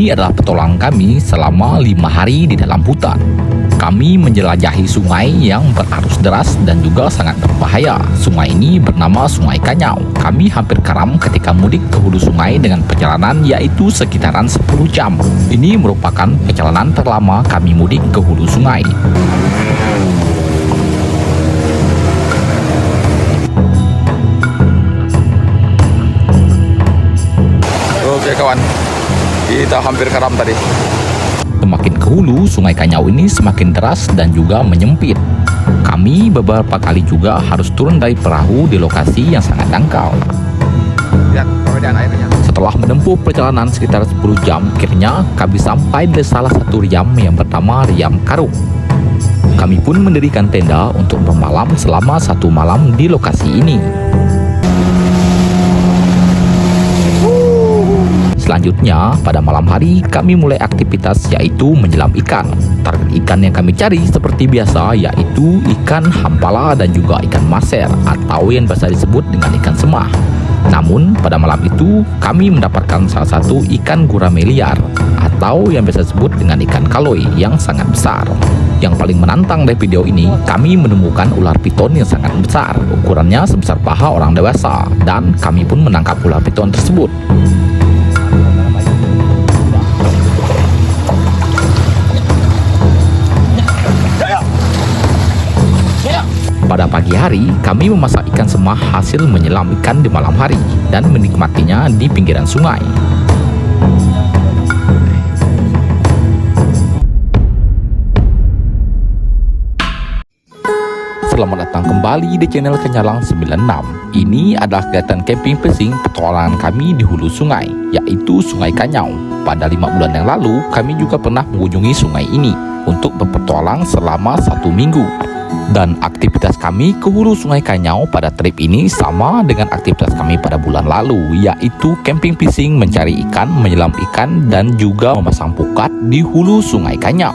Ini adalah petualangan kami selama 5 hari di dalam hutan. Kami menjelajahi sungai yang berarus deras dan juga sangat berbahaya. Sungai ini bernama Sungai Kanyau. Kami hampir karam ketika mudik ke hulu sungai dengan perjalanan yaitu sekitaran 10 jam. Ini merupakan perjalanan terlama kami mudik ke hulu sungai. Oke kawan, kita hampir karam tadi. Semakin ke hulu, Sungai Kanyau ini semakin deras dan juga menyempit. Kami beberapa kali juga harus turun dari perahu di lokasi yang sangat dangkal. Lihat perbedaan airnya. Setelah menempuh perjalanan sekitar 10 jam, akhirnya kami sampai di salah satu riam yang bernama Riam Karuk. Kami pun mendirikan tenda untuk bermalam selama 1 malam di lokasi ini. Selanjutnya, pada malam hari kami mulai aktivitas yaitu menyelam ikan. Target ikan yang kami cari seperti biasa yaitu ikan hampala dan juga ikan maser atau yang biasa disebut dengan ikan semah. Namun, pada malam itu kami mendapatkan salah satu ikan gurame liar atau yang biasa disebut dengan ikan kaloi yang sangat besar. Yang paling menantang dari video ini, kami menemukan ular piton yang sangat besar. Ukurannya sebesar paha orang dewasa dan kami pun menangkap ular piton tersebut. Pada pagi hari, kami memasak ikan semah hasil menyelam ikan di malam hari dan menikmatinya di pinggiran sungai. Selamat datang kembali di channel Kenyalang 96. Ini adalah kegiatan camping fishing petualangan kami di hulu sungai, yaitu Sungai Kanyau. Pada 5 bulan yang lalu, kami juga pernah mengunjungi sungai ini untuk berpetualang selama 1 minggu. Dan aktivitas kami ke hulu Sungai Kanyau pada trip ini sama dengan aktivitas kami pada bulan lalu, yaitu camping fishing, mencari ikan, menyelam ikan, dan juga memasang pukat di hulu Sungai Kanyau.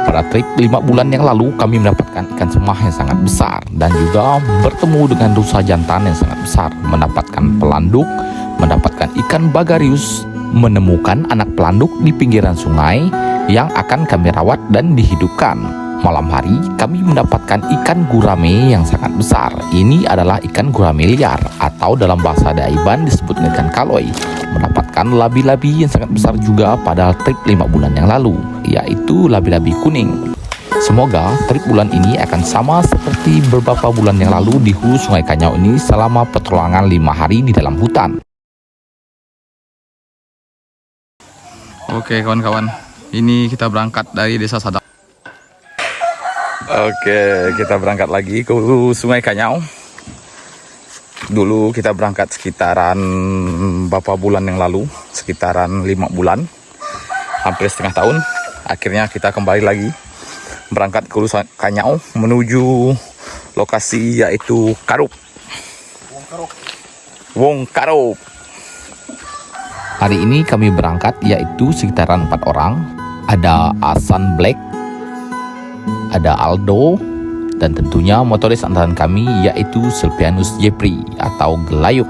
Pada trip 5 bulan yang lalu, kami mendapatkan ikan semah yang sangat besar dan juga bertemu dengan rusa jantan yang sangat besar, mendapatkan pelanduk, mendapatkan ikan bagarius, menemukan anak pelanduk di pinggiran sungai yang akan kami rawat dan dihidupkan. Malam hari, kami mendapatkan ikan gurame yang sangat besar. Ini adalah ikan gurame liar atau dalam bahasa Daiban disebut ikan kaloi. Mendapatkan labi-labi yang sangat besar juga pada trip 5 bulan yang lalu, yaitu labi-labi kuning. Semoga trip bulan ini akan sama seperti beberapa bulan yang lalu di hulu Sungai Kanyau ini selama petualangan 5 hari di dalam hutan. Oke kawan-kawan, ini kita berangkat dari Desa Sadap. Oke, kita berangkat lagi ke hulu Sungai Kanyau. Dulu kita berangkat sekitaran beberapa bulan yang lalu, sekitaran 5 bulan, hampir setengah tahun. Akhirnya kita kembali lagi berangkat ke hulu Kanyau menuju lokasi yaitu Karuk. Wong Karuk. Hari ini kami berangkat yaitu sekitaran 4 orang. Ada Asan Black, ada Aldo, dan tentunya motoris andalan kami yaitu Silvianus Jepri atau Gelayuk.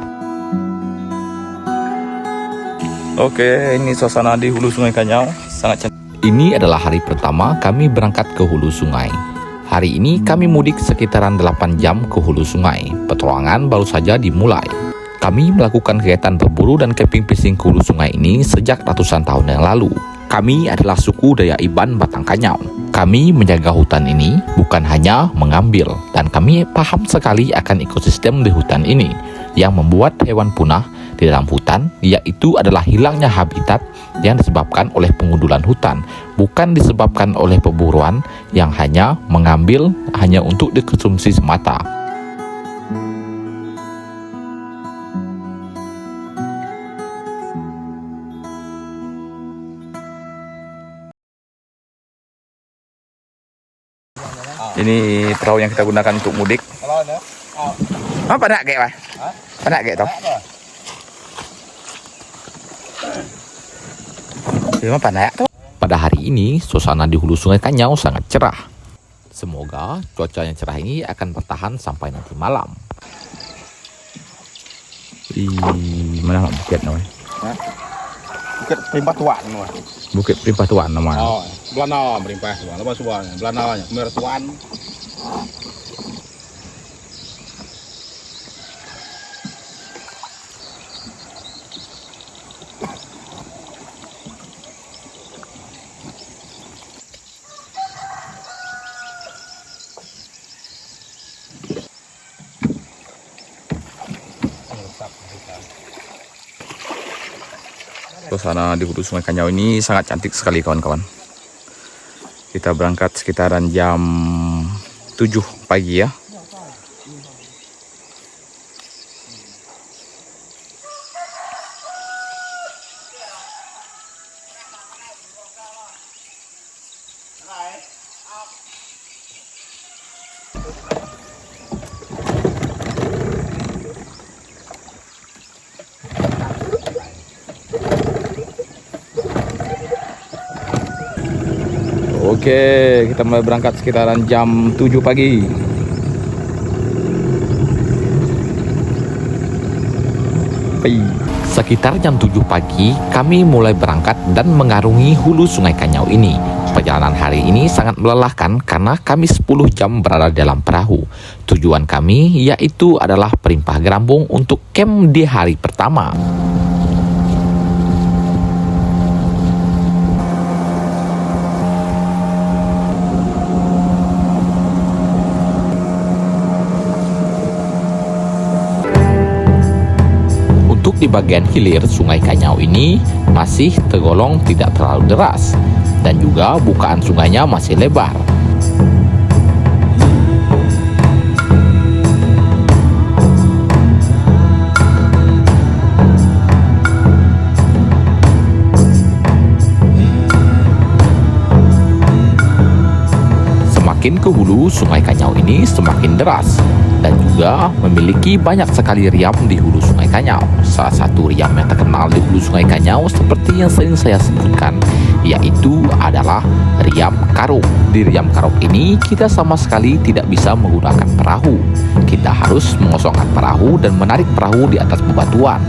Oke, ini suasana di hulu Sungai Kanyau sangat cantik. Ini adalah hari pertama kami berangkat ke hulu sungai. Hari ini kami mudik sekitaran 8 jam ke hulu sungai. Petualangan baru saja dimulai. Kami melakukan kegiatan berburu dan camping fishing ke hulu sungai ini sejak ratusan tahun yang lalu. Kami adalah suku Dayak Iban Batang Kanyau. Kami menjaga hutan ini bukan hanya mengambil, dan kami paham sekali akan ekosistem di hutan ini yang membuat hewan punah di dalam hutan, yaitu adalah hilangnya habitat yang disebabkan oleh pengundulan hutan, bukan disebabkan oleh perburuan yang hanya mengambil hanya untuk dikonsumsi semata. Ini perahu yang kita gunakan untuk mudik. Apa nak kayak apa? Apa kayak toh? Gimana panak tuh? Pada hari ini, suasana di hulu Sungai Kanyau sangat cerah. Semoga cuaca yang cerah ini akan bertahan sampai nanti malam. Di mana nak bukit namanya? Bukit Perimpah Tuan wah. Bukit Perimpah Tuan namanya. Oh, Belana Perimpah Tuan. Lepas Tuan, Belananya Mertuan. Suasana di hulu Sungai Kanyau ini sangat cantik sekali kawan-kawan. Kita berangkat sekitaran jam 7 pagi ya. Oke, kita mulai berangkat sekitaran jam 7 pagi. Sekitar jam 7 pagi, kami mulai berangkat dan mengarungi hulu Sungai Kanyau ini. Perjalanan hari ini sangat melelahkan karena kami 10 jam berada dalam perahu. Tujuan kami yaitu adalah Perimpah Gerambung untuk camp di hari pertama. Untuk di bagian hilir Sungai Kanyau ini masih tergolong tidak terlalu deras dan juga bukaan sungainya masih lebar. Semakin ke hulu Sungai Kanyau ini semakin deras dan juga memiliki banyak sekali riam di hulu Sungai Kanyau. Salah satu riam yang terkenal di hulu Sungai Kanyau seperti yang sering saya sebutkan yaitu adalah riam Karuk. Di riam Karuk ini kita sama sekali tidak bisa menggunakan perahu. Kita harus mengosongkan perahu dan menarik perahu di atas bebatuan.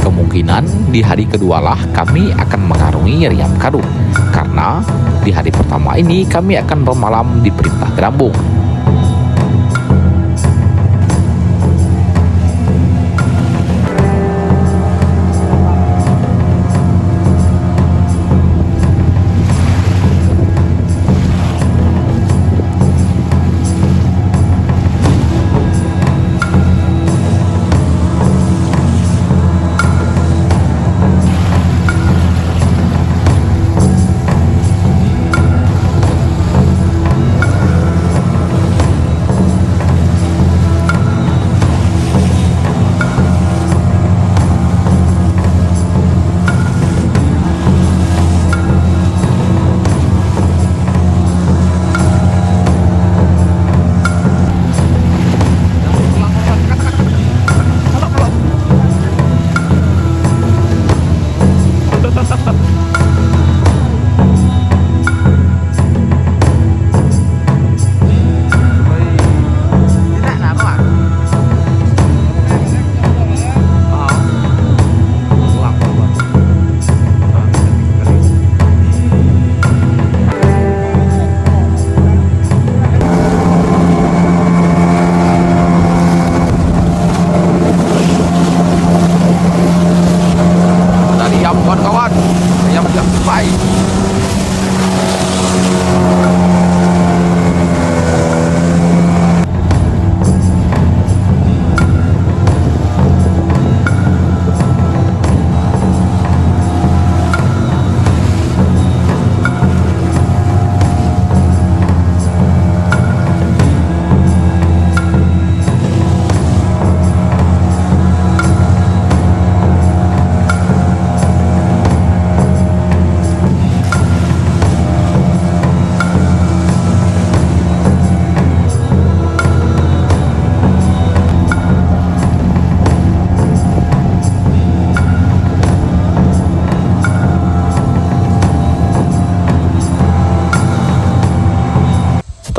Kemungkinan di hari kedua lah kami akan mengarungi riam Karuk, karena di hari pertama ini kami akan bermalam di Perimpah Gerambung.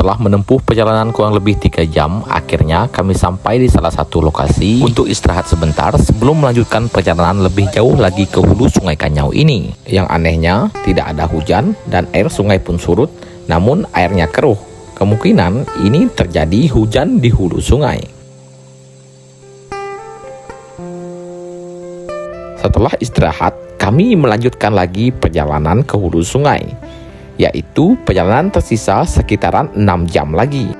Setelah menempuh perjalanan kurang lebih 3 jam, akhirnya kami sampai di salah satu lokasi untuk istirahat sebentar sebelum melanjutkan perjalanan lebih jauh lagi ke hulu Sungai Kanyau ini. Yang anehnya, tidak ada hujan dan air sungai pun surut, namun airnya keruh. Kemungkinan ini terjadi hujan di hulu sungai. Setelah istirahat, kami melanjutkan lagi perjalanan ke hulu sungai, yaitu perjalanan tersisa sekitaran 6 jam lagi.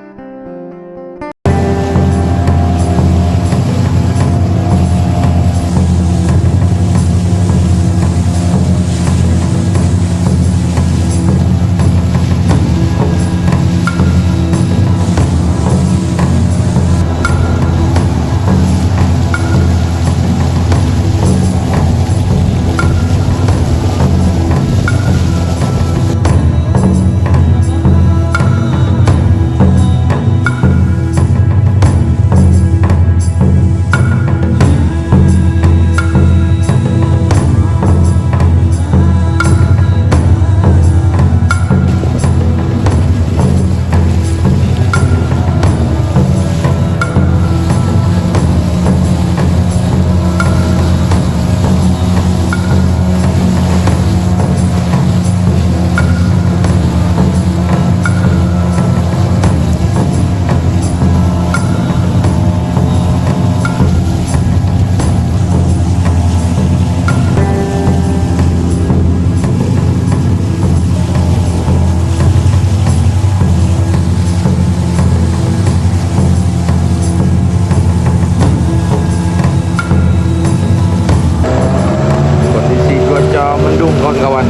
Mendung kawan-kawan.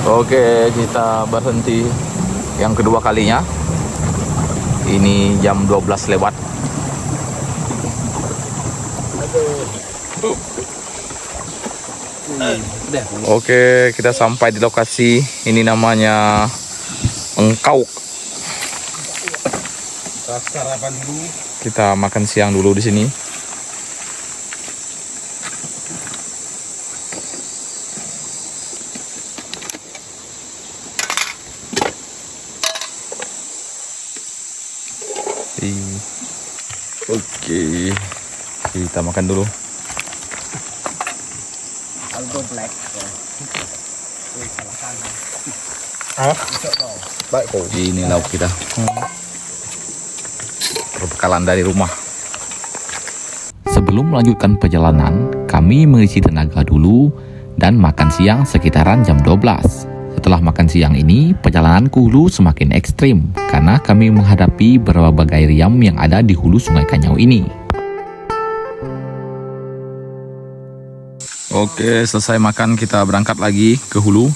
Oke, kita berhenti yang kedua kalinya. Ini jam 12 lewat. Oke, kita sampai di lokasi. Ini namanya Engkau. Sarapan dulu. Kita makan siang dulu di sini. Oke, kita makan dulu. Aldo black. Baik, ini lauk kita. Perbekalan dari rumah. Sebelum melanjutkan perjalanan, kami mengisi tenaga dulu dan makan siang sekitaran jam 12. Setelah makan siang ini, perjalanan ke hulu semakin ekstrim karena kami menghadapi berbagai riam yang ada di hulu Sungai Kanyau ini. Oke, selesai makan kita berangkat lagi ke hulu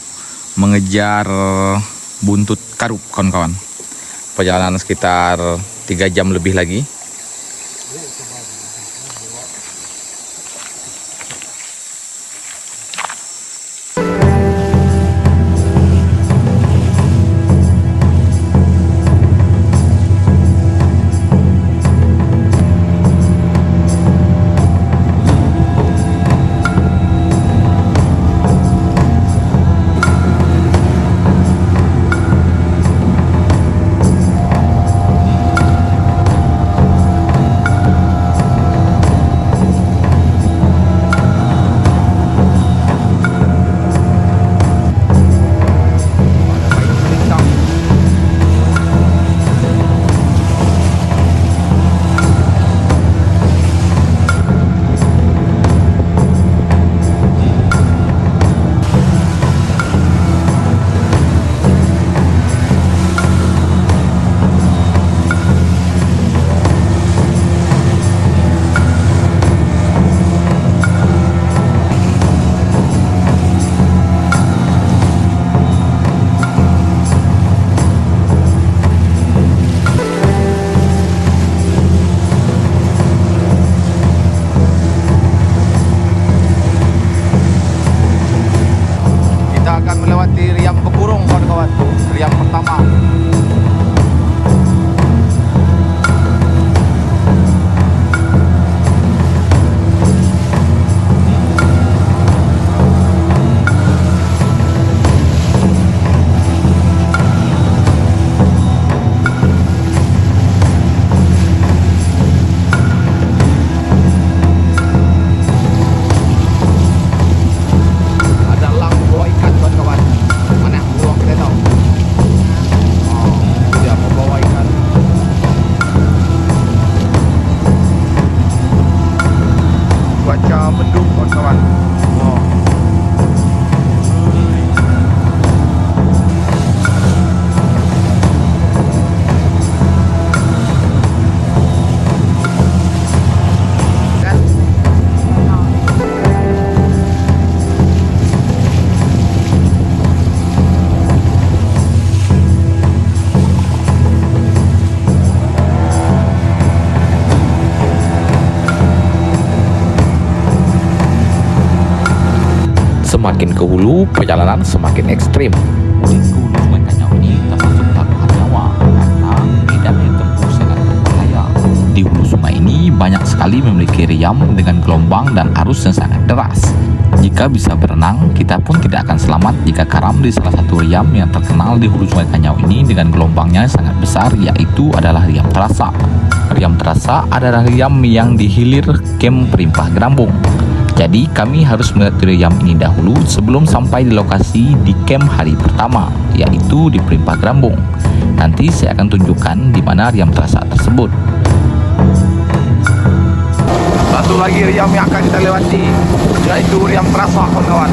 mengejar buntut karub, kawan-kawan. Perjalanan sekitar 3 jam lebih lagi. Semakin ke hulu, perjalanan semakin ekstrim. Mudik ke hulu Sungai Kanyau ini termasuk taruhan nyawa karena medan yang tempuh sangat berbahaya. Di hulu sungai ini banyak sekali memiliki riam dengan gelombang dan arus yang sangat deras. Jika bisa berenang, kita pun tidak akan selamat jika karam di salah satu riam yang terkenal di hulu Sungai Kanyau ini dengan gelombangnya yang sangat besar, yaitu adalah riam terasa. Riam terasa adalah riam yang di hilir kem Perimpah Grambung. Jadi kami harus melihat riam ini dahulu sebelum sampai di lokasi di kem hari pertama, yaitu di Perimpah Grambung. Nanti saya akan tunjukkan di mana riam terasa tersebut. Satu lagi riam yang akan kita lewati, yaitu riam terasa, kawan-kawan.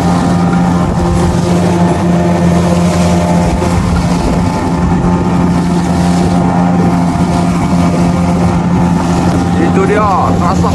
Itu dia, terasa.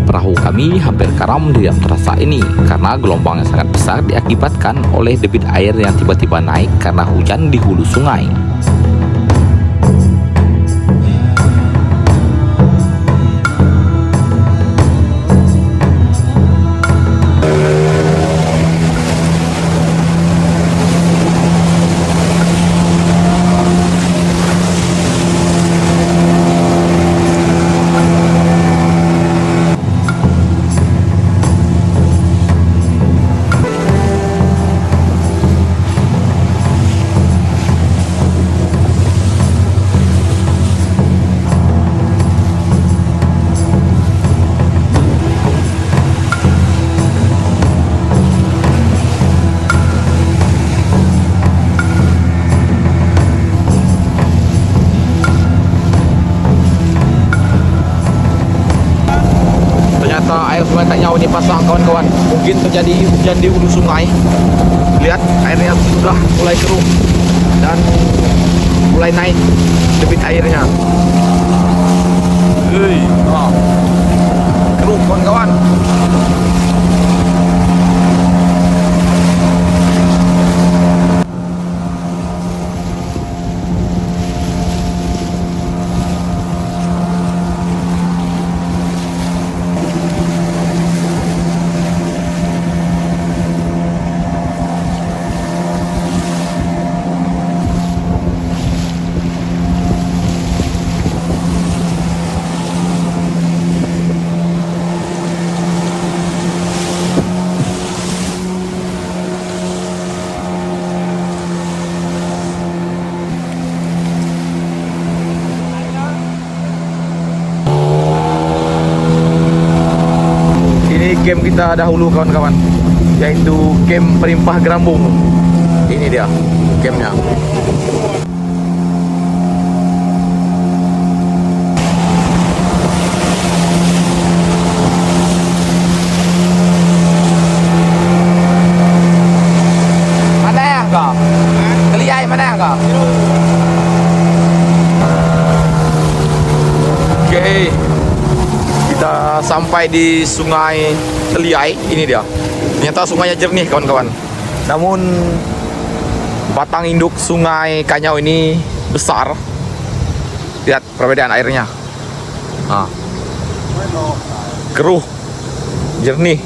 Perahu kami hampir karam di riam terasa ini karena gelombang yang sangat besar diakibatkan oleh debit air yang tiba-tiba naik karena hujan di hulu sungai. Air Sungai Kanyau ini pasang, kawan-kawan. Mungkin terjadi hujan di hulu sungai. Lihat, airnya sudah mulai keruh dan mulai naik debit airnya. Keruh, kawan-kawan. Kem kita dahulu, kawan-kawan, yaitu kem Perimpah Grambung. Ini dia kemnya. Mana ya kau? Kelihai mana ya kau? Oke. Kita sampai di Sungai Teliai. Ini dia. Ternyata sungainya jernih, kawan-kawan. Namun batang induk Sungai Kanyau ini besar. Lihat perbedaan airnya. Nah. Keruh, jernih.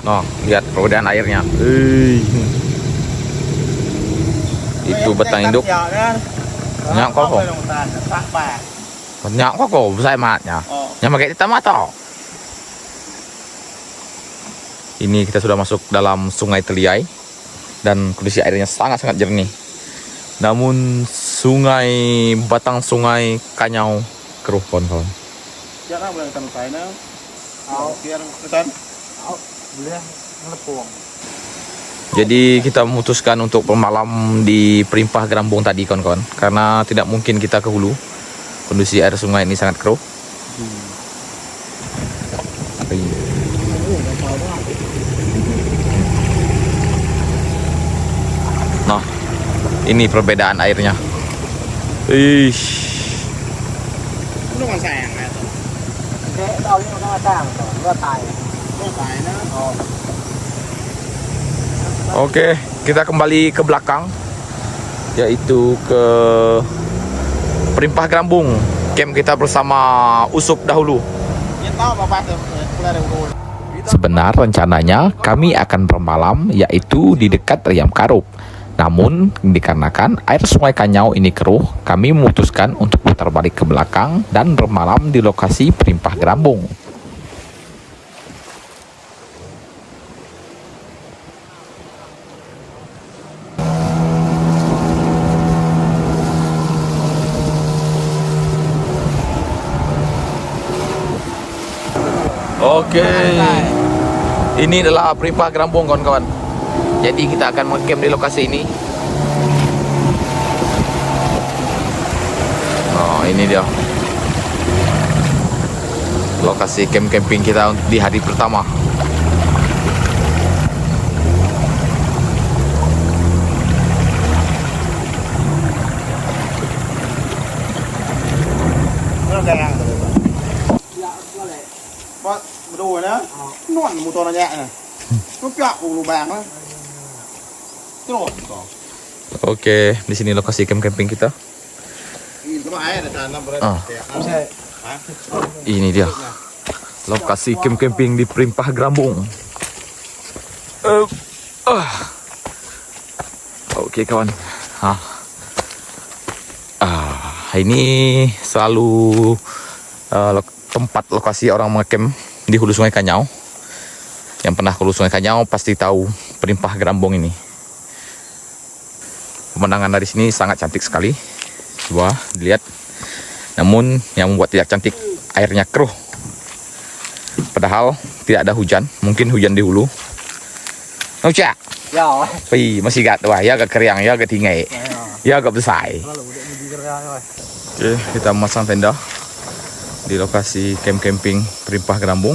Nah, lihat perbedaan airnya. Itu batang induk. Nyak kok. Nyak kok besar matnya. Yang pakai hitam atau? Ini kita sudah masuk dalam Sungai Teliai dan kondisi airnya sangat-sangat jernih. Namun batang Sungai Kanyau keruh, kawan-kawan. Jadi kita memutuskan untuk bermalam di Perimpah Grambung tadi, kawan-kawan, karena tidak mungkin kita ke hulu. Kondisi air sungai ini sangat keruh. Ini perbedaan airnya. Ih. Nó còn sàng này. Cái đâu nhưng mà nó sang rồi, nó tài. Nó phải nó. Oke, kita kembali ke belakang, yaitu ke Perimpah Grambung. Camp kita bersama Usup dahulu. Yên tao vào bát được. Đây đều rồi. Sebenar rencananya kami akan bermalam yaitu di dekat Riam Karup. Namun dikarenakan air sungai Kanyau ini keruh, kami memutuskan untuk putar balik ke belakang dan bermalam di lokasi Perimpah Grambung. Oke, ini adalah Perimpah Grambung kawan-kawan. Jadi kita akan mengcamp di lokasi ini. Oh, ini dia lokasi camp camping kita di hari pertama. Nó sàng rồi. Bác, đồ nữa. Nó một to nó nhẹ này. Nó cạo cùng lù bàng đó. Terus kok. Oke, di sini lokasi camp camping kita. Ini cuma air ada tanam berarti. Ah. Hah? Ini dia lokasi camp camping di Perimpah Grambung. Oke kawan. Ini selalu tempat lokasi orang mengcamp di hulu Sungai Kanyau. Yang pernah ke hulu Sungai Kanyau pasti tahu Perimpah Grambung ini. Pemandangan dari sini sangat cantik sekali. Coba dilihat. Namun yang membuat tidak cantik, airnya keruh. Padahal tidak ada hujan, mungkin hujan di hulu. Nocak. Ya. Pi masih gak wah, ya agak keriang, ya agak tinggi. Ya agak besar. Oke, kita memasang tenda di lokasi camp camping Perimpah Grambung.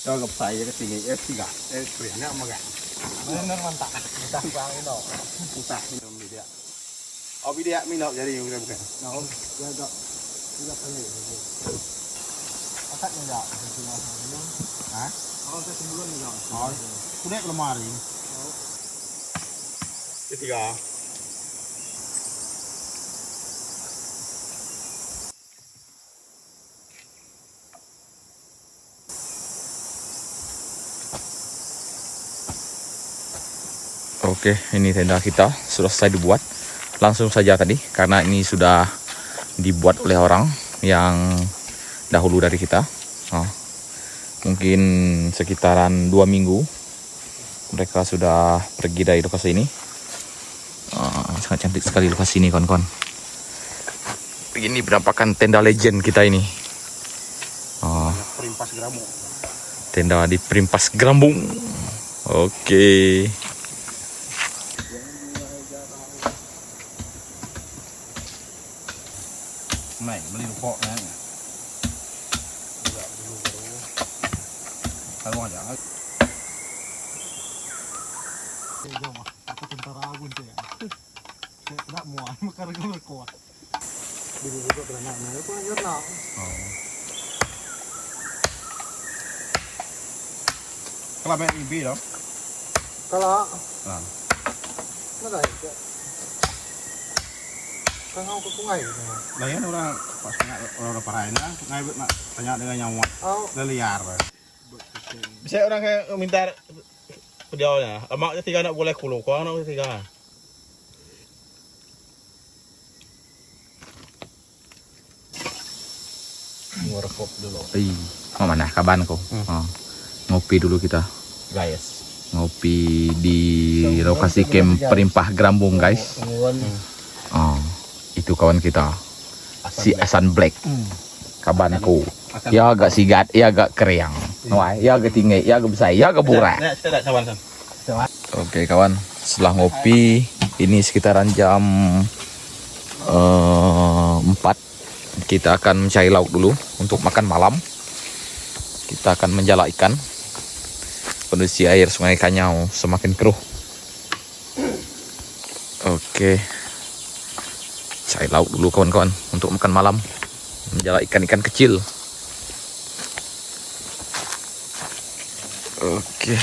Cho gặp phải cái gì ép xì gà, ép quyển nữa mà gà. Nó mantap. Mantap bang ini. Mantap minum dia. Oh dia minum jadi udah bukan. Nah, ya agak juga kali. Akak enggak. Hah? Oh, saya sebelum enggak. Oh. Kunek lemari. Oh. Ketiga. Oke, ini tenda kita sudah selesai dibuat. Langsung saja tadi, karena ini sudah dibuat oleh orang yang dahulu dari kita. Mungkin sekitaran 2 minggu mereka sudah pergi dari lokasi ini. Sangat cantik sekali lokasi ini kawan-kawan. Ini penampakan tenda legend kita ini. Perimpas Grambung. Tenda di Perimpas Grambung. Oke. Mày beli rokok ya. Kalau ada. Aku tentara agun tuh ya. Tidak muat, makanya gue berkuat. Dulu juga pernah nanya, aku lanjut lah. Kalau main ibi dong? Kalau. Mana ya? Kau ke sungai gitu. Lain orang pas orang parahin lah, ngai nak tanya dengan nyawa. Oh, liar. Bisa orang kayak minta videonya. Amaknya 3 nak boleh kulung, kau nak 3. Ngerekop dulu. Mau mana kabanku? Ngopi dulu kita. Guys. Ngopi di lokasi camp Perimpah Grambung, guys. Itu kawan kita, si Asan Black, kabanku. Ya agak sigat, ya agak keriang, ya agak tinggi, ya agak besar, ya agak burak. Oke kawan, setelah ngopi, ini sekitaran jam 4 kita akan mencari lauk dulu untuk makan malam. Kita akan menjala ikan. Kondisi air Sungai Kanyau semakin keruh. Oke, cari lauk dulu kawan-kawan untuk makan malam. Menjala ikan-ikan kecil. Oke.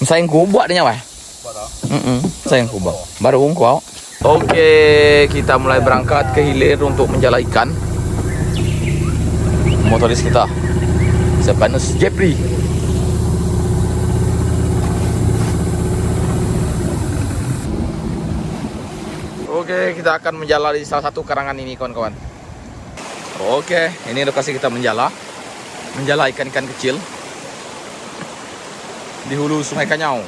Sayang kubak dia nyawai. Sayang kubak. Baru ungkau. Oke, kita mulai berangkat ke hilir untuk menjala ikan. Motoris kita Sepanus Jeffrey. Oke, kita akan menjala di salah satu karangan ini kawan-kawan. Oke, ini lokasi kita menjala ikan-ikan kecil di hulu Sungai Kanyau.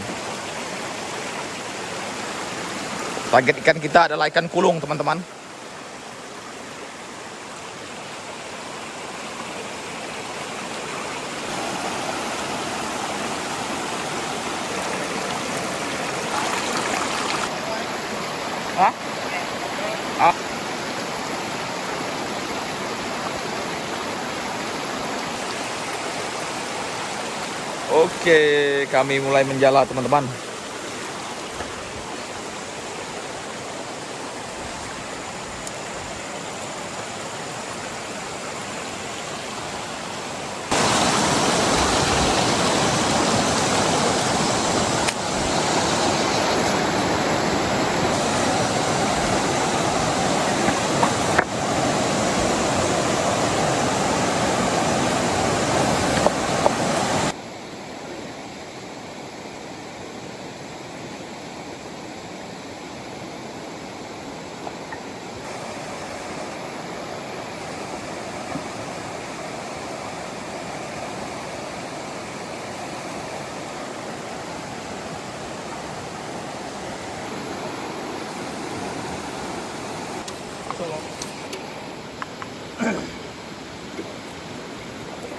Target ikan kita adalah ikan kulung, teman-teman. Hah? Ah. Oke, kami mulai menjala, teman-teman.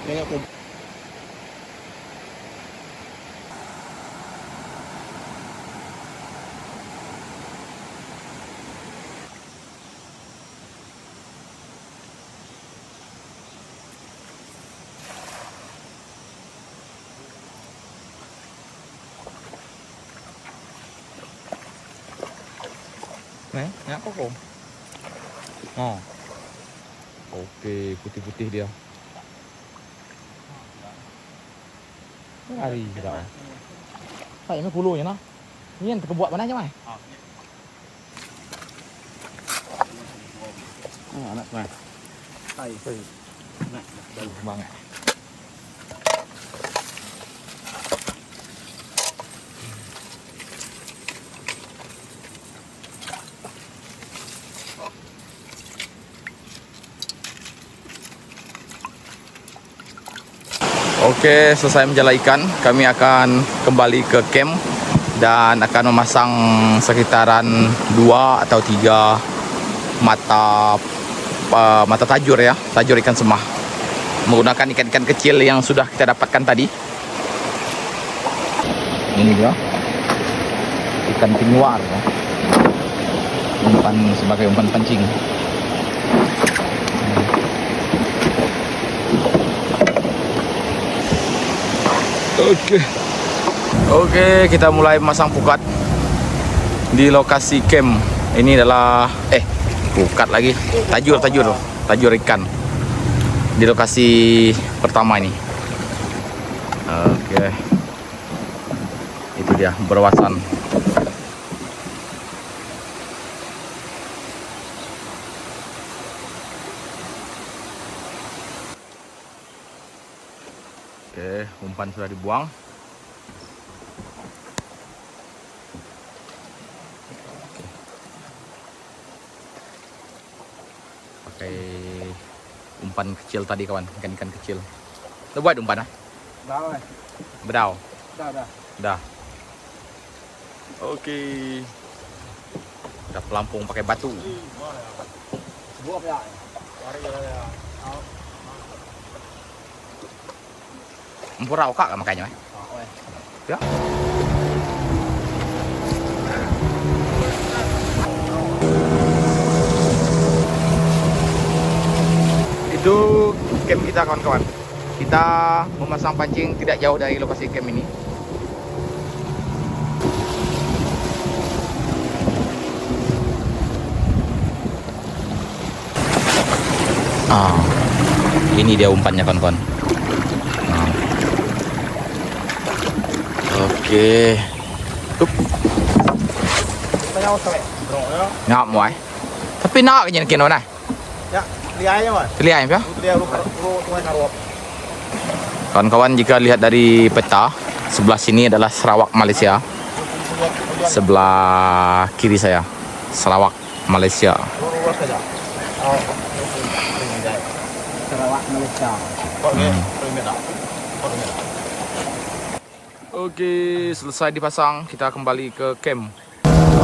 Tengok aku. Nih apa kok? Oh. Oke, putih-putih dia. Hari dah. Phải nó puluh nó. Nhiên cái buat mana aja, Mai? Anak mah. Hai. Nah, Bagus banget. Oke, selesai menjala ikan, kami akan kembali ke camp dan akan memasang sekitaran 2 atau 3 mata tajur ya, tajur ikan semah. Menggunakan ikan-ikan kecil yang sudah kita dapatkan tadi. Ini dia, ikan pinuar ya. Umpan sebagai umpan pancing. Oke, kita mulai memasang pukat di lokasi camp. Ini adalah pukat lagi, tajur ikan di lokasi pertama ini. Oke, itu dia berwasan. Oke, umpan sudah dibuang. Pakai umpan kecil tadi kawan, ikan-ikan kecil. Lo buat umpan ah? Dah, Bedau. dah. Dah. Oke. Kita pelampung pakai batu. Buat ya. Mari ya. Empurau kak makanya. Ya. Itu camp kita kawan-kawan. Kita memasang pancing tidak jauh dari lokasi camp ini. Ini dia umpannya kawan-kawan. Oke. Tup. Ngap muai. Tapi nak ke jenis kena. Ya, lihat aja mas. Terlihat ya? Lihat rumah karuap. Kawan-kawan, jika lihat dari peta, sebelah sini adalah Sarawak, Malaysia. Sebelah kiri saya, Sarawak, Malaysia. Lurus saja. Sarawak Malaysia. Oke, selesai dipasang, kita kembali ke camp.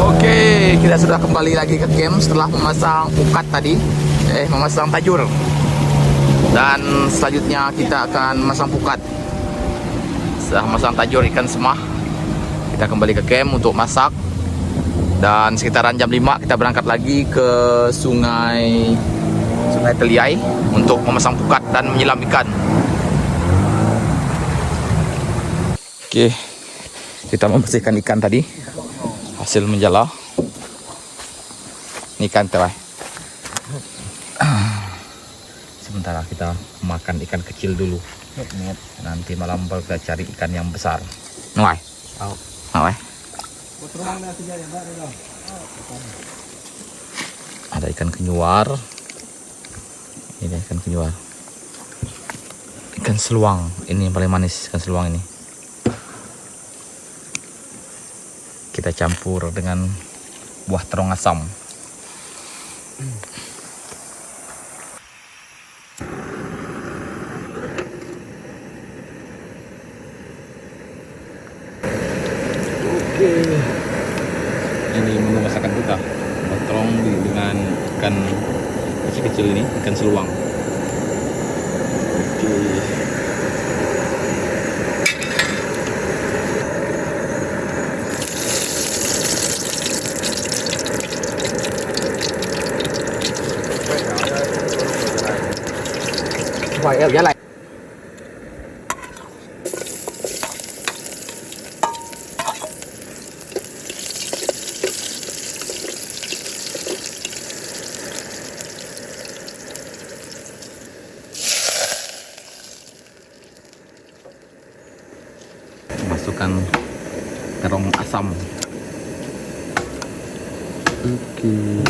Oke, kita sudah kembali lagi ke camp setelah memasang ukat tadi, memasang tajur. Dan selanjutnya kita akan memasang pukat. Setelah memasang tajur ikan semah, kita kembali ke camp untuk masak. Dan sekitaran jam 5 kita berangkat lagi ke sungai Teliai untuk memasang pukat dan menyelam ikan. Oke, kita membersihkan ikan tadi hasil menjala. Ini ikan tewai. Sementara kita makan ikan kecil dulu. Nanti malam baru kita cari ikan yang besar. Nuai. Nuai. Ada ikan kenyuar. Ini ikan kenyuar. Ikan seluang. Ini yang paling manis, ikan seluang ini. Kita campur dengan buah terong asam. Oke. Ini menu masakan kita. Buah terong dengan ikan kecil-kecil ini, ikan seluang. Oke. Vậy em giá lại. Masukkan terong asam. Oke.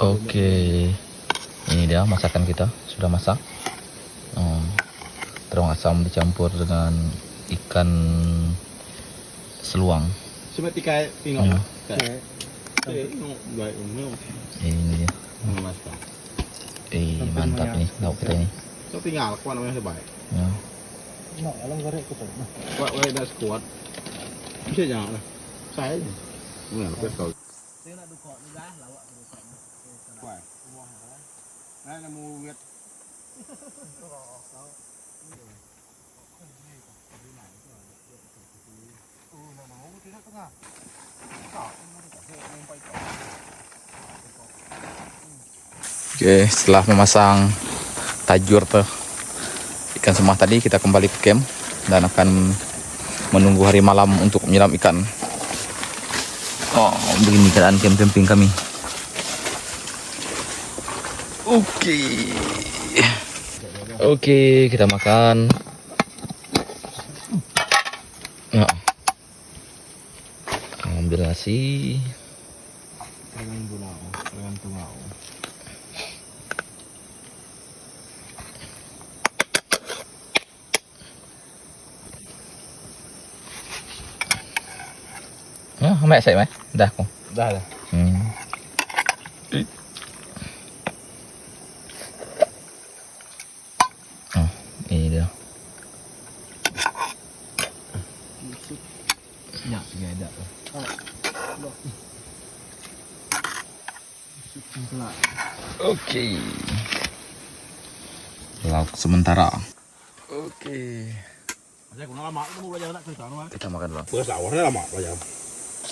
Oke, ini dia masakan kita, sudah masak. Terong asam dicampur dengan ikan seluang. Cuma tiga tengok. Ini dia. Mantap ini lauk kita ini. So tinggal kuat namanya sebaik. Ya. Nak alam goreng kita. Kuat dah kuat. Bisa jangan lah. Saya aja. Mana lepas kau. Dia nak dukok ni dah lawak dukok. Kuat. Nah, namu lihat. Oke, setelah memasang tajur tuh ikan semah tadi, kita kembali ke camp dan akan menunggu hari malam untuk menyelam ikan. Oh, begini keadaan camp camping kami. Oke. Oke, kita makan. Nah. Ambil nasi. Dengan tungau. Mẹ sậy mấy? Dah không? Dah lah. Ini dia. Nyak juga ada. Oke. Lauk sementara. Oke. Saya kurang lama kamu belajar nak cerita nu. Kita makan dulu. Beras lawarnya lama belajar.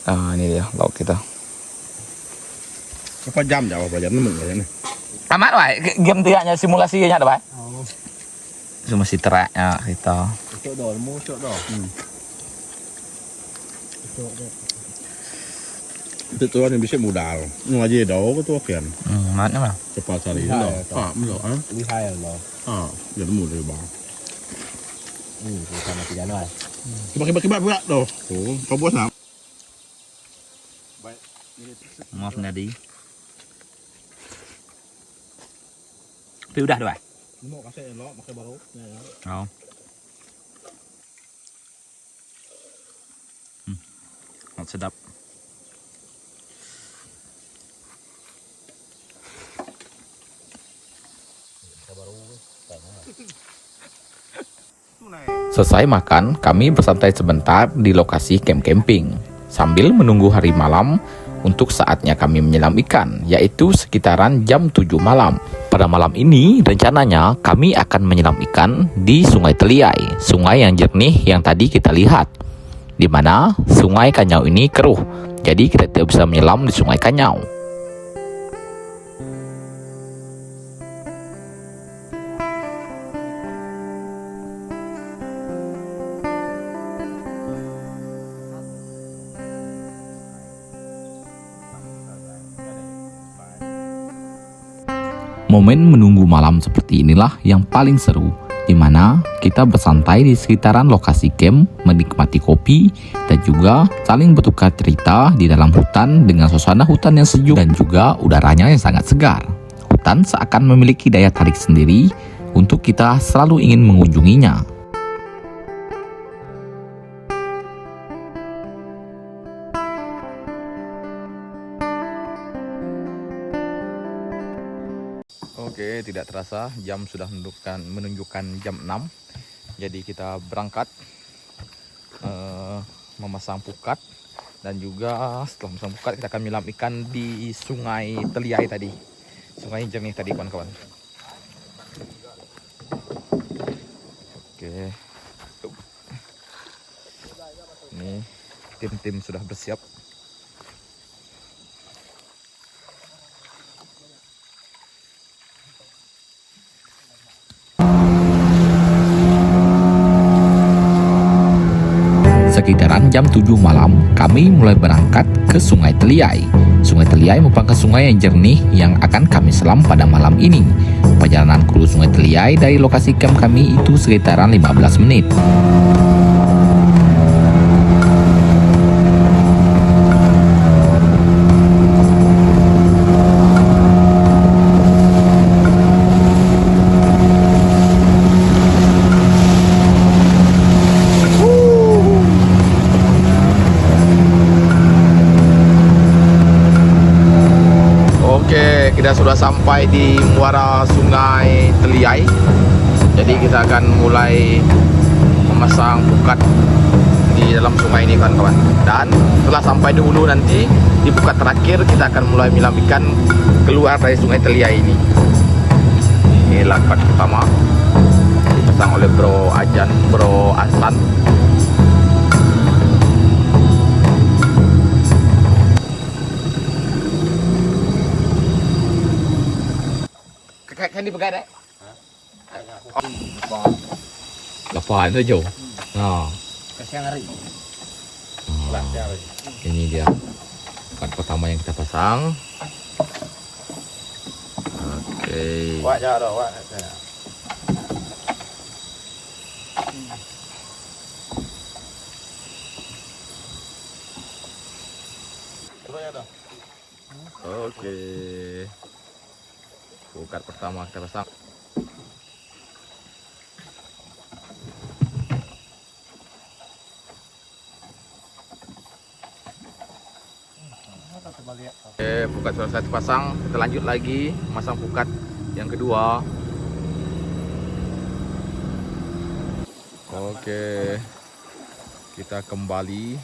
Ini dia lauk kita. Berapa jam jawab belajar nemu belajar ni. Amat wae, game tiaknya simulasinya ada, Pak. Oh, Cuma si teraknya kita. cocok dah, mau cocok dah. Cocok dah. Itu tuan yang bisa modal. Ngaji dah ke tu kian. Matnya mah. Cepat cari Iya, dah. iya, Ah, melo ah. Lebih high lah. Ah, jadi mudah bang. Sama 3 Januari. Kibat-kibat berat dah. Oh, kau buat nak? Maaf tadi. Tapi udah doa. Mau kasih elok pakai baru. Oh. Sedap. Selesai makan, kami bersantai sebentar di lokasi camp camping sambil menunggu hari malam untuk saatnya kami menyelam ikan, yaitu sekitaran jam 7 malam. Pada malam ini, rencananya kami akan menyelam ikan di Sungai Teliai, sungai yang jernih yang tadi kita lihat, di mana Sungai Kanyau ini keruh, jadi kita tidak bisa menyelam di Sungai Kanyau. Momen menunggu malam seperti inilah yang paling seru, di mana kita bersantai di sekitaran lokasi camp, menikmati kopi, dan juga saling bertukar cerita di dalam hutan dengan suasana hutan yang sejuk dan juga udaranya yang sangat segar. Hutan seakan memiliki daya tarik sendiri untuk kita selalu ingin mengunjunginya. Oke, tidak terasa jam sudah menunjukkan jam 6. Jadi kita berangkat memasang pukat, dan juga setelah memasang pukat kita akan menyelam ikan di Sungai Teliai tadi. Sungai jernih tadi, kawan-kawan. Oke. Ini tim-tim sudah bersiap. Sekitaran jam 7 malam, kami mulai berangkat ke Sungai Teliai. Sungai Teliai merupakan sungai yang jernih yang akan kami selam pada malam ini. Perjalanan ke Sungai Teliai dari lokasi camp kami itu sekitaran 15 menit. Kita sudah sampai di muara Sungai Teliai. Jadi kita akan mulai memasang pukat di dalam sungai ini, kawan-kawan. Dan setelah sampai di hulu nanti, di pukat terakhir kita akan mulai menyelam ikan keluar dari Sungai Teliai ini. Inilah pukat pertama, dipasang oleh Bro Hasan. Kan dipegang deh. Lapan tu Jo. Kasihan hari. Ini dia part pertama yang kita pasang. Oke. Oke. Wak jangan dah, wak. Coba ya dah. Oke. Pukat pertama kita pasang. Oke, pukat sudah satu pasang. Kita lanjut lagi masang pukat yang kedua. Oke, kita kembali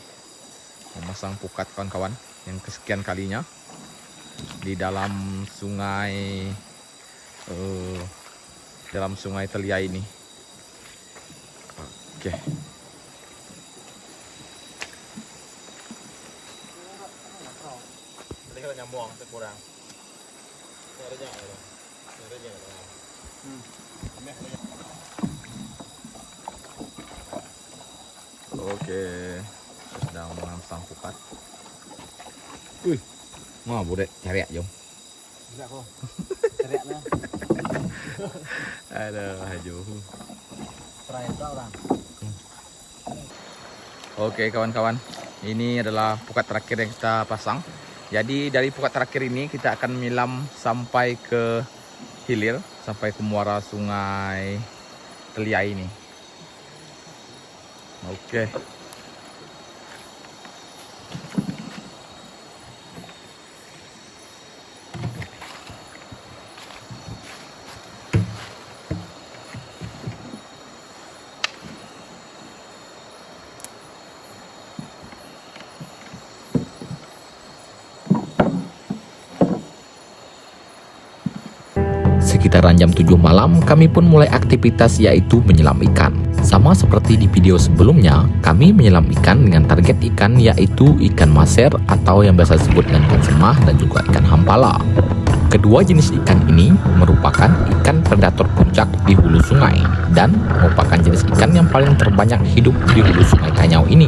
memasang pukat kawan-kawan yang kesekian kalinya di dalam sungai Telia ini. Oke. Ini kalau nyambung, kurang. Ini ada jangan ada. Ini ada jangan. Oke, sedang memasang pukat. Wih, mau boleh cari aja. Bisa kok. Teriaknya. Aduh, ajo. Perayaan tak orang. Oke kawan-kawan, ini adalah pukat terakhir yang kita pasang. Jadi dari pukat terakhir ini kita akan menyelam sampai ke hilir, sampai ke muara sungai Telia ini. Oke. Sekitaran jam 7 malam, kami pun mulai aktivitas yaitu menyelam ikan. Sama seperti di video sebelumnya, kami menyelam ikan dengan target ikan yaitu ikan maser atau yang biasa disebut dengan ikan semah dan juga ikan hampala. Kedua jenis ikan ini merupakan ikan predator puncak di hulu sungai dan merupakan jenis ikan yang paling terbanyak hidup di hulu sungai Kanyau ini.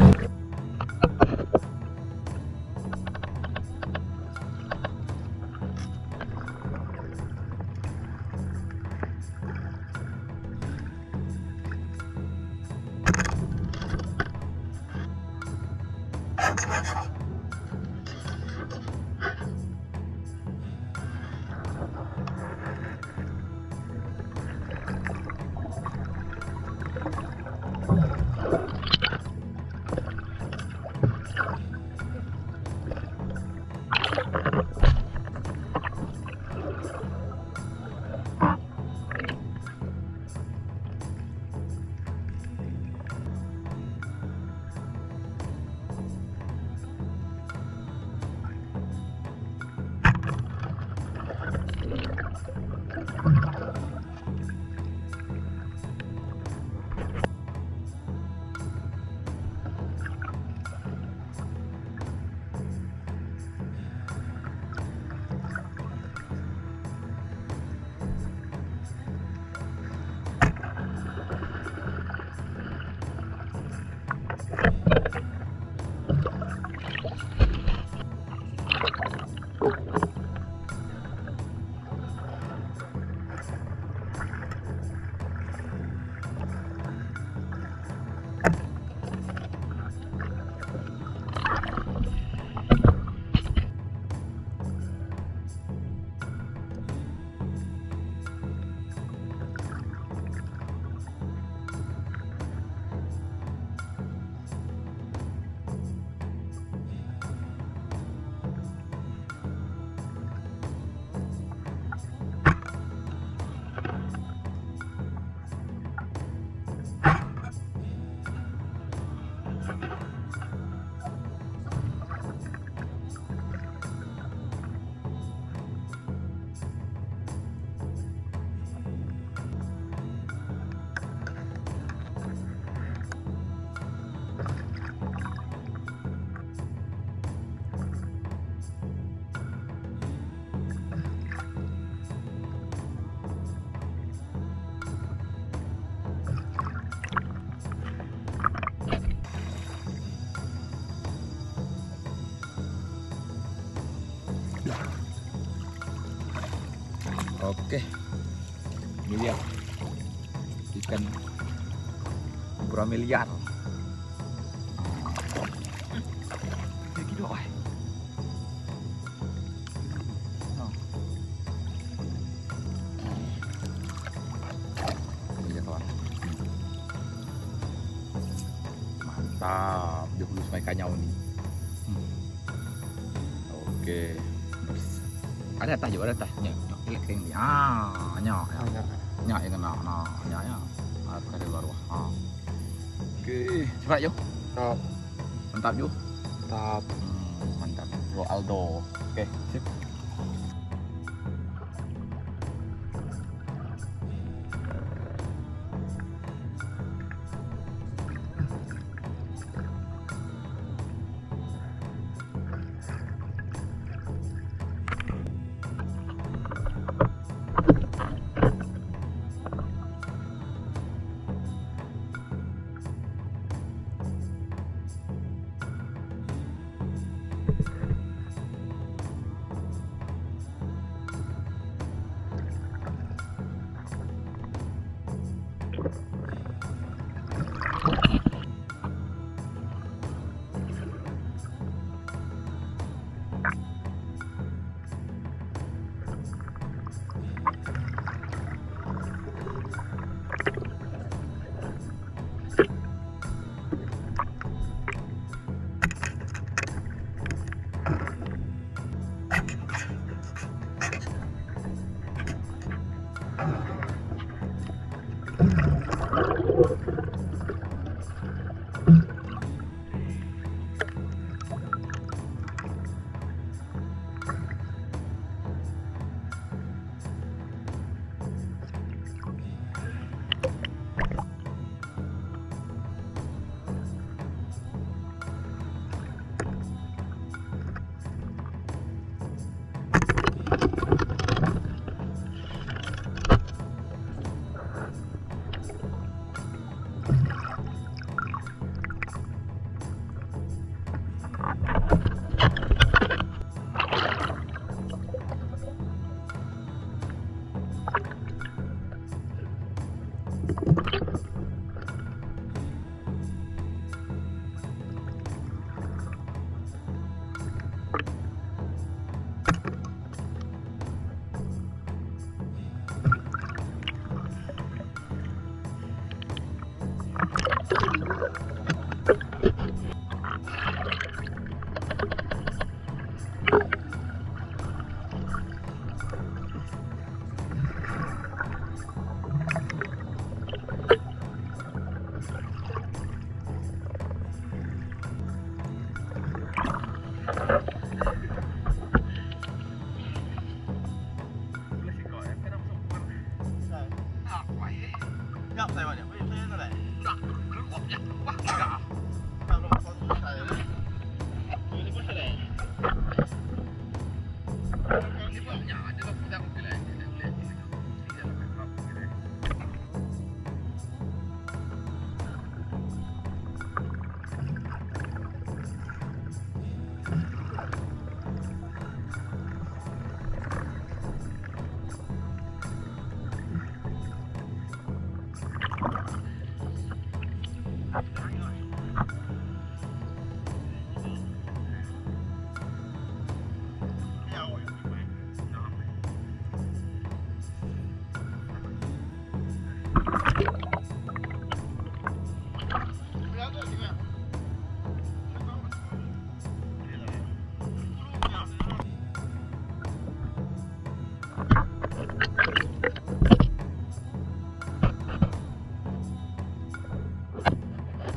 Oke, ini dia ikan bromelian. Gitu doang. Ini dia kawan. Mantap, di hulu Sungai Kanyau nih. Oke. Ada tah juga, ada tah. Nyok keng dia. Nyok yang kena. Nyoknya. Apa dari luar wah. Oke, cepat yuk. Mantap yuk. Mantap. Bro Aldo. Oke, sip.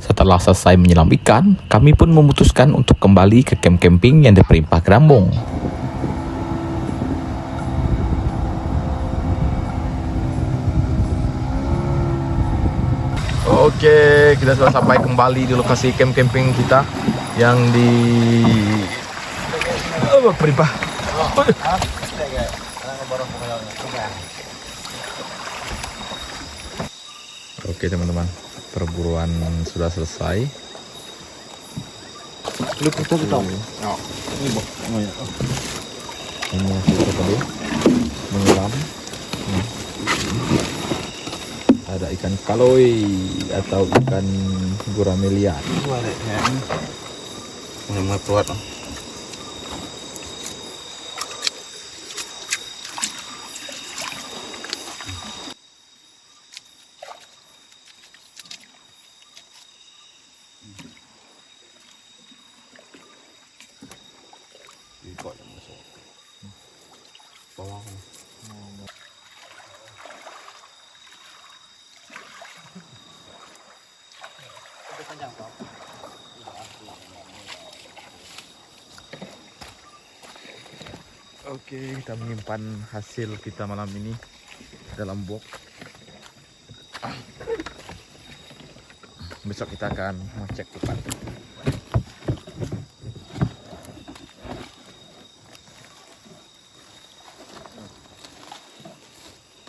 Setelah selesai menyelam ikan, kami pun memutuskan untuk kembali ke camp camping yang diperimpah Kerambong. Oke, kita sudah sampai kembali di lokasi camp camping kita yang di Perimpah. Oke teman-teman, perburuan sudah selesai. Ini masih kita tadi menyelam ada ikan kaloi atau ikan gurame liar. Balik ya. Mulai keluar. Ikut yang masuk. Bawang. Oke, kita menyimpan hasil kita malam ini dalam box. Besok kita akan ngecek depan.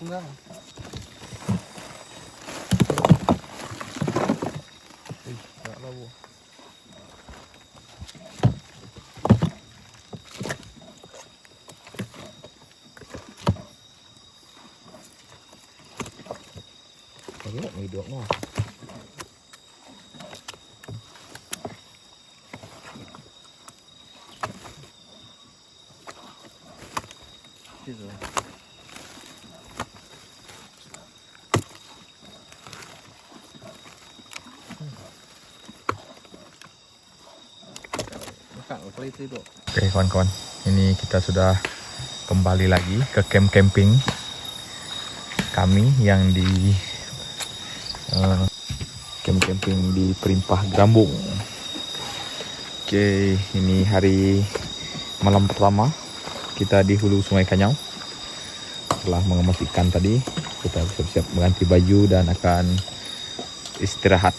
Enggak. Enggak labu. Ini hidup mah. Gitu. Oke kawan-kawan, ini kita sudah kembali lagi ke camp camping kami yang di camp camping di Perimpah Grambung. Oke, ini hari malam pertama kita di hulu Sungai Kanyau. Setelah mengemas ikan tadi, kita siap-siap mengganti baju dan akan istirahat.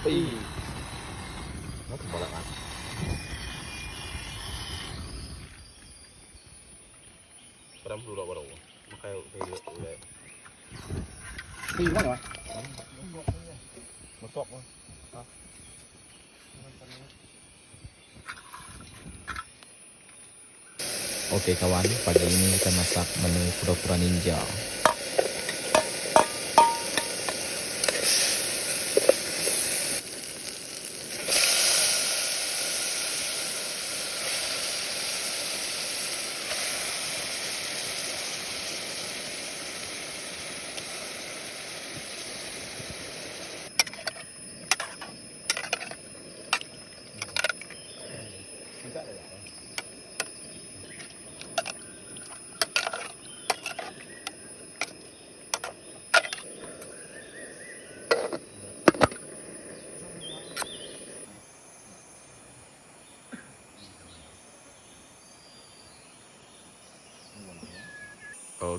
Padahal dulu baru. Makanya udah. Mana, Mas? Betok. Oke kawan, pagi ini kita masak menu pura-pura ninja.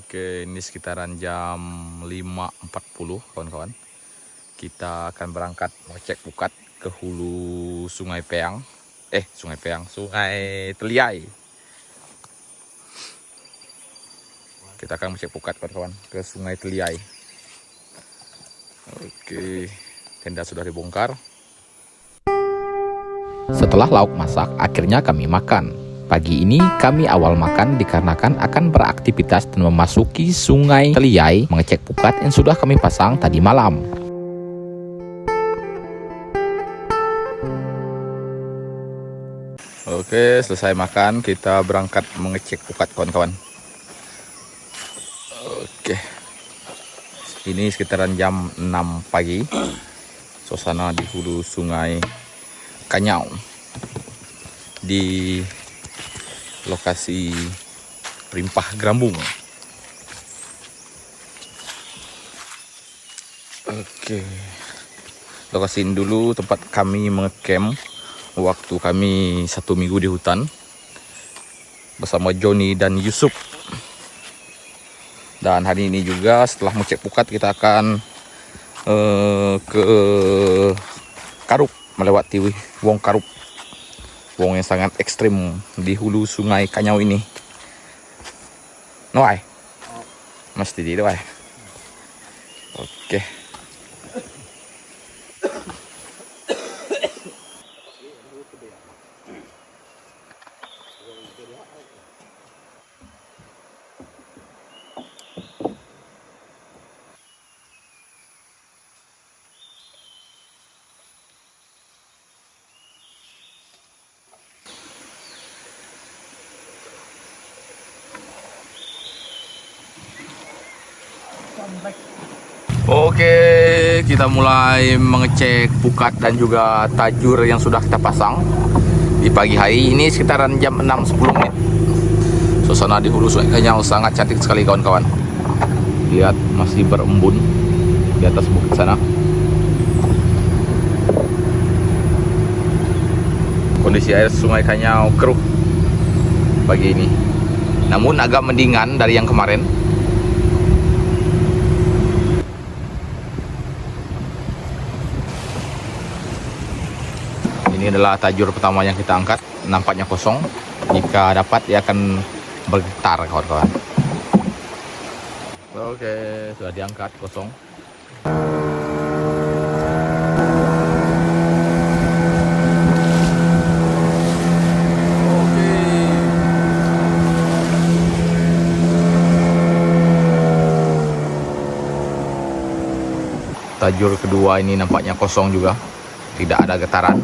Oke, ini sekitaran jam 5.40 kawan-kawan. Kita akan berangkat mengecek pukat ke hulu Sungai Peang. Sungai Teliai. Kita akan mengecek pukat kawan-kawan ke Sungai Teliai. Oke, tenda sudah dibongkar. Setelah lauk masak, akhirnya kami makan. Pagi ini kami awal makan dikarenakan akan beraktivitas dan memasuki Sungai Teliai mengecek pukat yang sudah kami pasang tadi malam. Oke, selesai makan kita berangkat mengecek pukat kawan-kawan. Oke. Ini sekitaran jam 6 pagi. Suasana di hulu Sungai Kanyau. Di lokasi Rimpah Grambung. Oke. Lokasi ini dulu tempat kami mengecamp waktu kami 1 minggu di hutan bersama Joni dan Yusuf. Dan hari ini juga setelah mengecek pukat kita akan ke Karup, melewati Wong Karup. Wong yang sangat ekstrim di hulu Sungai Kanyau ini. Noai. Mesti di doai. Oke. Oke, kita mulai mengecek pukat dan juga tajur yang sudah kita pasang di pagi hari ini sekitaran jam 6.10 menit. Suasana di hulu Sungai Kanyau sangat cantik sekali kawan-kawan. Lihat masih berembun di atas bukit sana. Kondisi air Sungai Kanyau keruh pagi ini, namun agak mendingan dari yang kemarin. Ini adalah tajur pertama yang kita angkat, nampaknya kosong. Jika dapat dia akan bergetar kawan-kawan. Oke, sudah diangkat kosong. Tajur kedua ini nampaknya kosong juga, tidak ada getaran.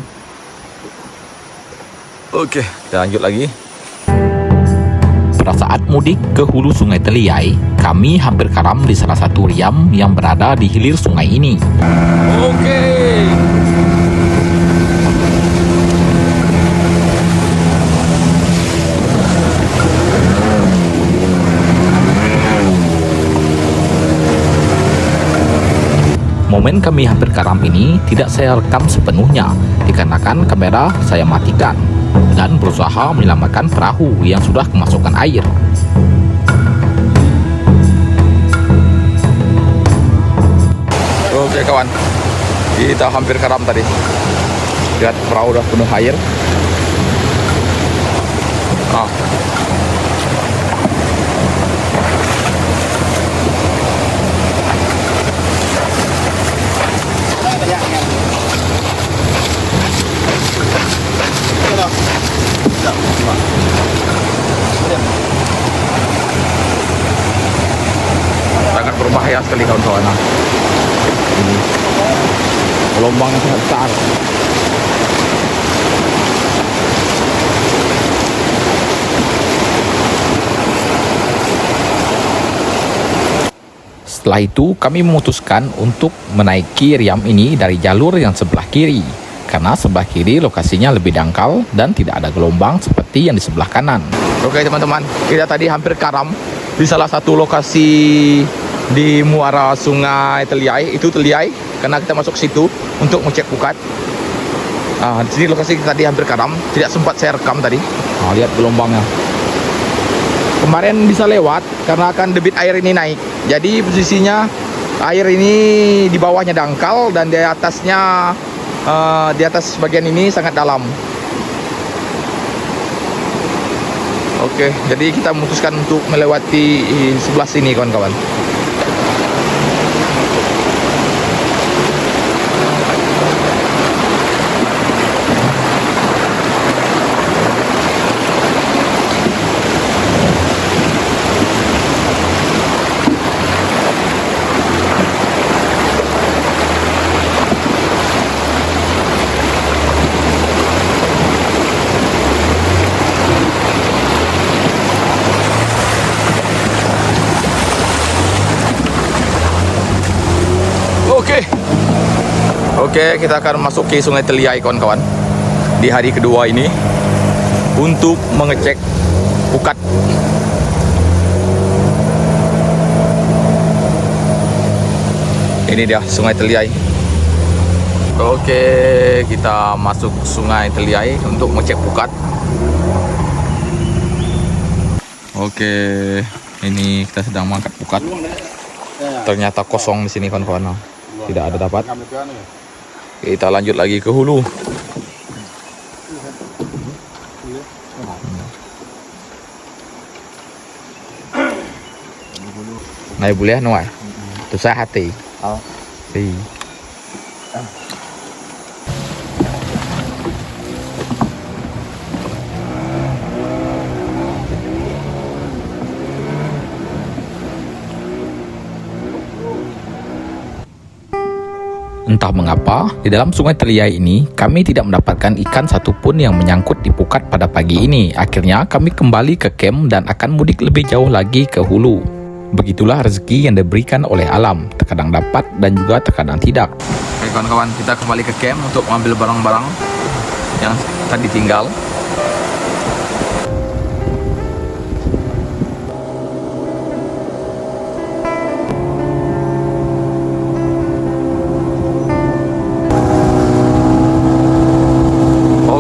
Oke, kita lanjut lagi. Pada saat mudik ke hulu Sungai Teliai, kami hampir karam di salah satu riam yang berada di hilir sungai ini. Oke. Momen kami hampir karam ini tidak saya rekam sepenuhnya dikarenakan kamera saya matikan dan berusaha menyelamatkan perahu yang sudah kemasukan air. Oke kawan, Kita hampir karam tadi. Lihat perahu udah penuh air. Ah. Sangat berbahaya sekali kawan-kawan. Ini gelombang yang sangat besar. Setelah itu kami memutuskan untuk menaiki riam ini dari jalur yang sebelah kiri, karena sebelah kiri lokasinya lebih dangkal dan tidak ada gelombang seperti yang di sebelah kanan. Oke teman-teman, kita tadi hampir karam di salah satu lokasi di muara Sungai Teliai. Itu Teliai, karena kita masuk situ untuk ngecek pukat. Di sini lokasi kita tadi hampir karam, tidak sempat saya rekam tadi. Lihat gelombangnya. Kemarin bisa lewat karena akan debit air ini naik. Jadi posisinya air ini di bawahnya dangkal dan di atasnya di atas bagian ini sangat dalam. Oke, jadi kita memutuskan untuk melewati sebelah sini kawan-kawan. Oke, kita akan masuk ke Sungai Teliai kawan-kawan di hari kedua ini untuk mengecek pukat. Ini dia Sungai Teliai. Oke, kita masuk Sungai Teliai untuk mengecek pukat. Oke, ini kita sedang mengangkat pukat. Ternyata kosong di sini kawan-kawan. Tidak ada dapat. Kita lanjut lagi ke hulu. Này boleh nuai. Tu saya hati. Oh. Si. Entah mengapa, di dalam Sungai Teliai ini, kami tidak mendapatkan ikan satupun yang menyangkut di pukat pada pagi ini. Akhirnya, kami kembali ke camp dan akan mudik lebih jauh lagi ke hulu. Begitulah rezeki yang diberikan oleh alam, terkadang dapat dan juga terkadang tidak. Oke kawan-kawan, kita kembali ke camp untuk mengambil barang-barang yang tadi tinggal.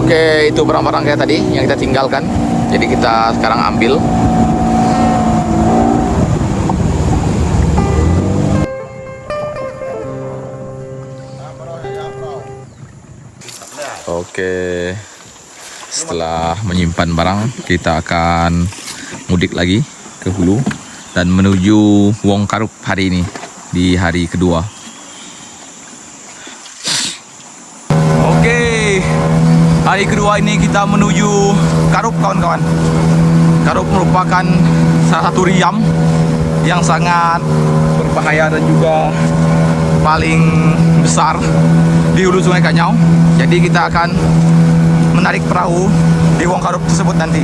Oke, itu barang-barang kayak tadi yang kita tinggalkan. Jadi kita sekarang ambil. Oke, setelah menyimpan barang, kita akan mudik lagi ke hulu dan menuju Wong Karup hari ini di hari kedua. Oke, hari kedua ini kita menuju Karup kawan-kawan. Karup merupakan salah satu riam yang sangat berbahaya dan juga paling besar di hulu Sungai Kanyau. Jadi kita akan menarik perahu di Wong Karup tersebut nanti.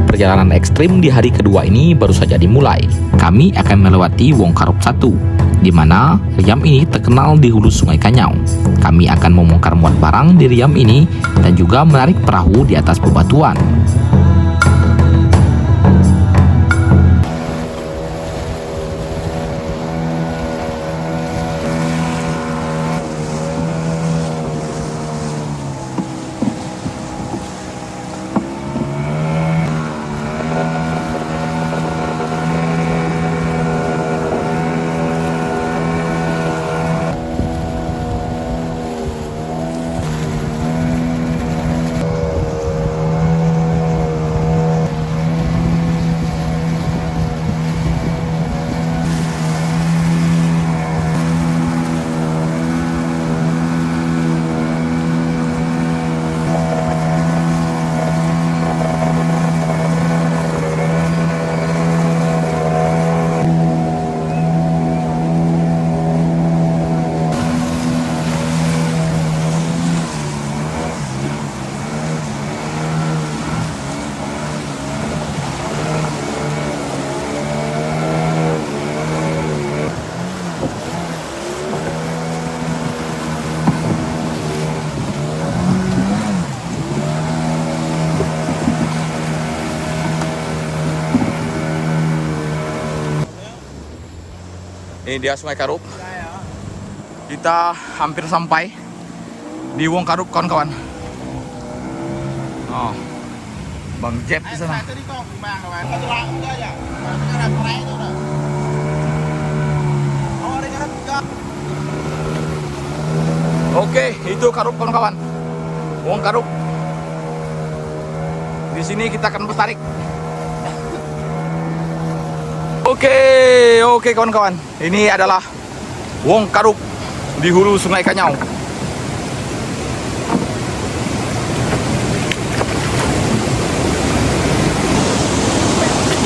Perjalanan ekstrim di hari kedua ini baru saja dimulai. Kami akan melewati Wong Karup 1, di mana riam ini terkenal di hulu Sungai Kanyau. Kami akan membongkar muat barang di riam ini dan juga menarik perahu di atas bebatuan. Ini dia Sungai Karup. Kita hampir sampai di Wong Karup kawan-kawan. Oh, Bang Jeb di sana. Oke, itu Karup kawan-kawan. Wong Karup. Di sini kita akan bertarik. Oke kawan-kawan. Ini adalah Wong Karup di hulu Sungai Kanyau.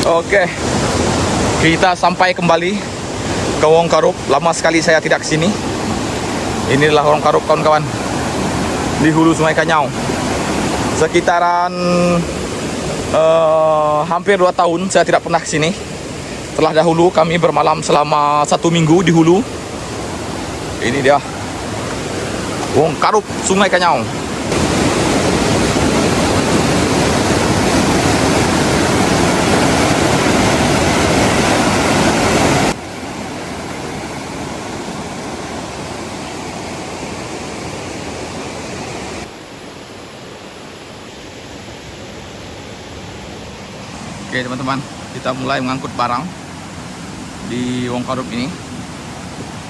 Oke, kita sampai kembali ke Wong Karup. Lama sekali saya tidak kesini. Inilah Wong Karup kawan-kawan di hulu Sungai Kanyau. Sekitaran hampir 2 tahun saya tidak pernah kesini. Setelah dahulu kami bermalam selama 1 minggu di hulu. Ini dia Wong Karup Sungai Kanyau. Oke teman-teman, kita mulai mengangkut barang di Wong Karup ini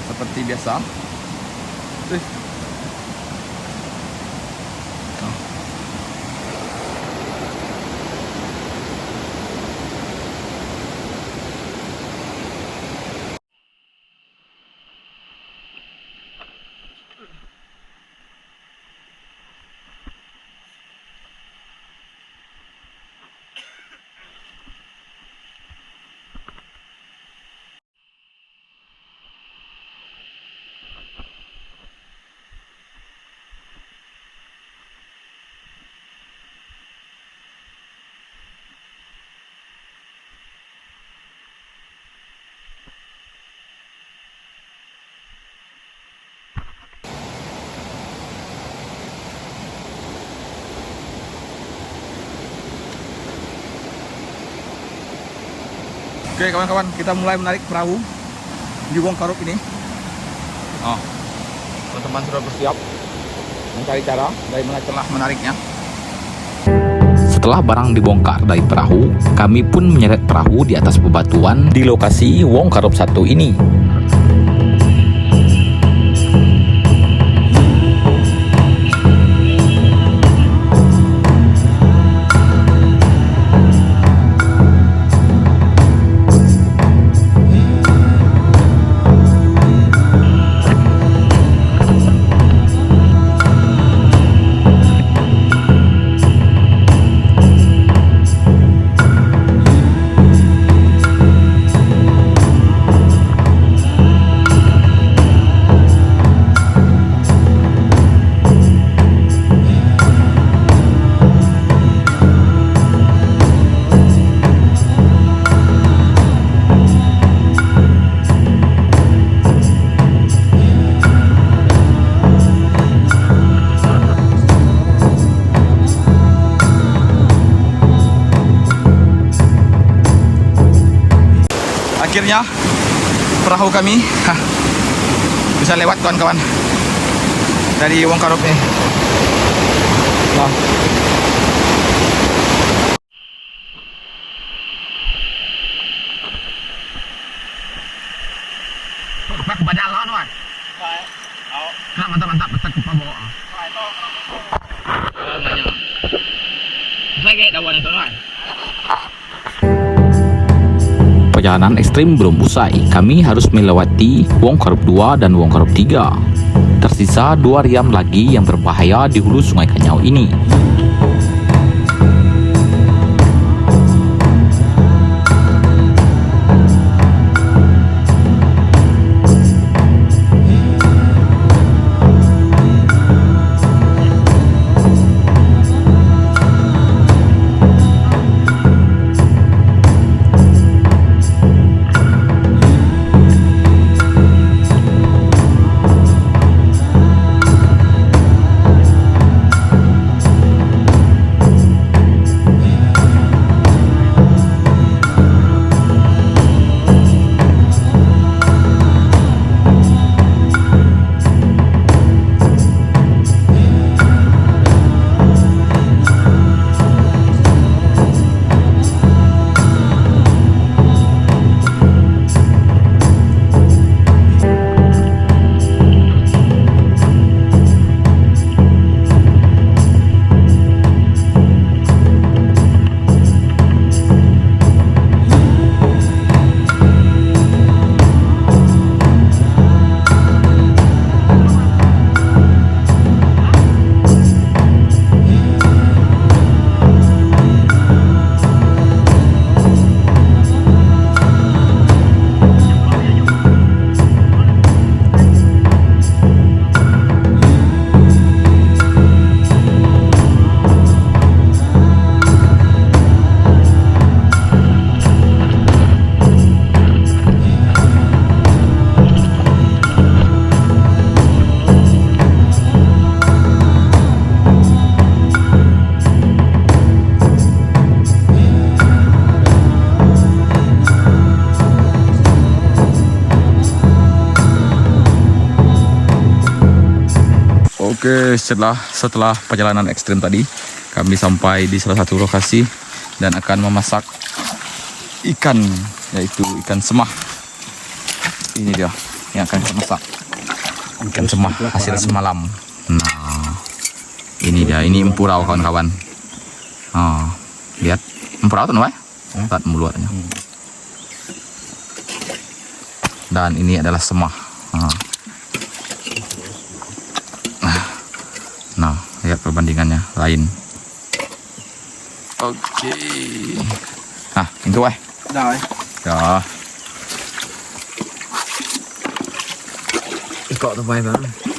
seperti biasa. Oke kawan-kawan, kita mulai menarik perahu di Wong Karup ini. Oh, teman-teman sudah bersiap mencari cara dari mana celah menariknya. Setelah barang dibongkar dari perahu, kami pun menyeret perahu di atas bebatuan di lokasi Wong Karup 1 ini. Akhirnya perahu kami bisa lewat kawan-kawan dari Wong Karup ini. Nah. Mantap betul ke bawah. Perjalanan ekstrim belum usai, kami harus melewati Wong Karup 2 dan Wong Karup 3. Tersisa 2 riam lagi yang berbahaya di hulu Sungai Kanyau ini. Oke, setelah perjalanan ekstrim tadi, kami sampai di salah satu lokasi dan akan memasak ikan, yaitu ikan semah. Ini dia yang akan kita masak. Ikan semah hasil semalam. Nah, ini dia, ini empurau kawan-kawan. Lihat empurau tuh, Noy. Lihat mulutnya. Dan ini adalah semah. Nah, lihat perbandingannya lain. Oke. Nah, itu Dah. Ya. Ikut tu baik bang.